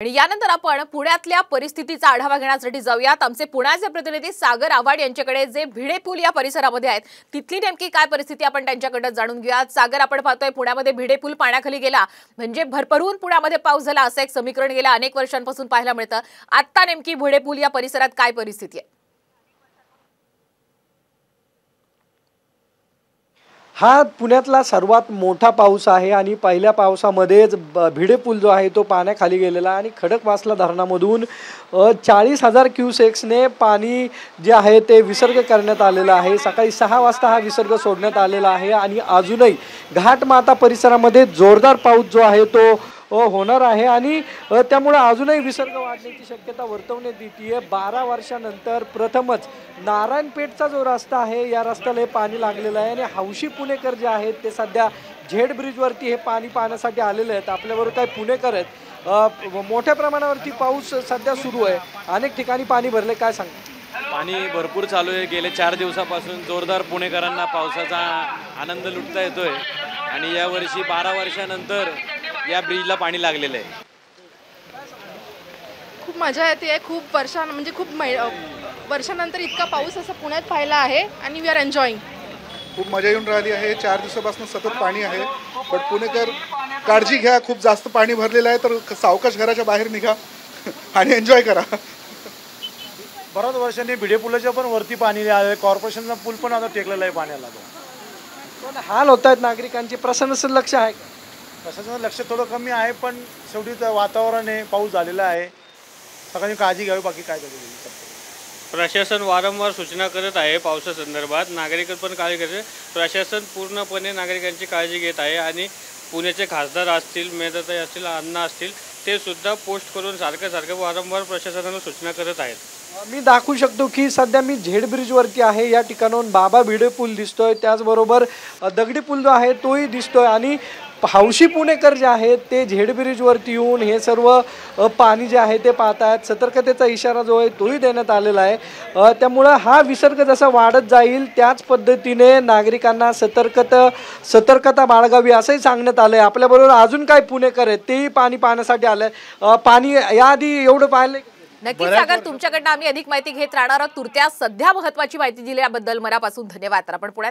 आणि यानंतर आपण पुण्यातल्या परिस्थितीचा आढावा घेण्यासाठी जाऊयात। आमचे पुण्याचे प्रतिनिधी सागर आव्हाड यांच्याकडे जे भिडे पूल या परिसरामध्ये आहेत तिथली नेमकी काय परिस्थिती आपण त्यांच्याकडे जाणून घेऊयात। सागर, आपण पाहतोय पुण्यामध्ये भिडे पूल पाण्याखाली गेला म्हणजे भरभरून पुण्यामध्ये पाऊस झाला असं एक समीकरण गेल्या अनेक वर्षांपासून पाहायला मिळतं। आता नेमकी भिडे पूल या परिसरात काय परिस्थिती आहे? हा पुण्यातला सर्वात मोठा पाऊस आहे आणि पहिल्या पावसामध्येच भिडे पूल जो आहे तो पाण्याखाली गेलेला आणि खडकवासला धरणामधून 40,000 क्युसेक्सने पाणी जे आहे ते विसर्ग करण्यात आलेला आहे। सकाळी 6 वाजता हा विसर्ग सोडण्यात आलेला आहे आणि अजूनही घाटमाता परिसरामध्ये जोरदार पाऊस जो आहे तो होणार आहे आणि त्यामुळे अजूनही विसर्ग वाढण्याची शक्यता वर्तवण्यात येते। 12 वर्षानंतर प्रथमच नारायणपेठचा जो रस्ता आहे या रस्त्याला हे पाणी लागलेलं आहे आणि हौशी पुणेकर जे आहेत ते सध्या झेड ब्रिजवरती हे पाणी पाहण्यासाठी आलेले आहेत। आपल्याबरोबर काही पुणेकर आहेत। मोठ्या प्रमाणावरती पाऊस सध्या सुरू आहे, अनेक ठिकाणी पाणी भरले, काय सांगता? पाणी भरपूर चालू आहे। गेले 4 दिवसापासून जोरदार पुणेकरांना पावसाचा आनंद लुटता येतोय आणि यावर्षी 12 वर्षानंतर या ब्रिजला पाणी लागलेलं आहे। खूप मजा येते। खूप वर्षानंतर इतका पाऊस असा पुण्यात पाहिला आहे आणि वी आर एन्जॉयिंग। खूप मजा येऊन राहिली आहे। 4 दिवसापासून सतत पाणी आहे, पण पुणेकर काळजी घ्या, खूप जास्त पाणी भरलेलं आहे तर सावकाश घराच्या बाहेर निघा आणि एन्जॉय करा। बऱ्याच वर्षांनी भिडे पुलाच्या पण वरती पाणी आलं, कॉर्पोरेशनचा पूल पण आता टेकलेला आहे पाण्याला। पण हाल होत आहेत नागरिकांची, प्रशासनाचं लक्ष आहे का? प्रशासनाचं लक्ष थोडं कमी आहे, पण शेवटी वातावरण आहे, पाऊस झालेला आहे, सगळ्यांनी काळजी घ्यावी, बाकी काय करायचं। प्रशासन वारंवार सूचना करत आहे पावसासंदर्भात, नागरिक पण काळजी घेते। प्रशासन पूर्णपणे नागरिकांची काळजी घेत आहे आणि पुण्याचे खासदार असतील, मेधाताई असतील, अण्णा असतील, ते सुद्धा पोस्ट करून सारखं वारंवार प्रशासनाला सूचना करत आहेत। मी दाखवू शकतो की सध्या मी झेड ब्रिजवरती आहे। या ठिकाणाहून बाबा भिडे पूल दिसतोय, त्याचबरोबर दगडी पूल जो आहे तोही दिसतोय आणि हौशी पुणेकर जे आहेत ते झेड ब्रिजवरती येऊन हे सर्व पाणी जे आहे ते पाहतायत। सतर्कतेचा इशारा जो आहे तोही देण्यात आलेला आहे। त्यामुळं हा विसर्ग जसा वाढत जाईल त्याच पद्धतीने नागरिकांना सतर्कता बाळगावी असंही सांगण्यात आलंय। आपल्याबरोबर अजून काय पुणेकर आहेत तेही पाणी पाहण्यासाठी आले। पाणी याआधी एवढं पाहिलं? नक्कीच सागर, तुमच्याकडनं आम्ही अधिक माहिती घेत राहणार आहोत। तुर्त्या सध्या महत्त्वाची माहिती दिल्याबद्दल मनापासून धन्यवाद। आपण पुण्यात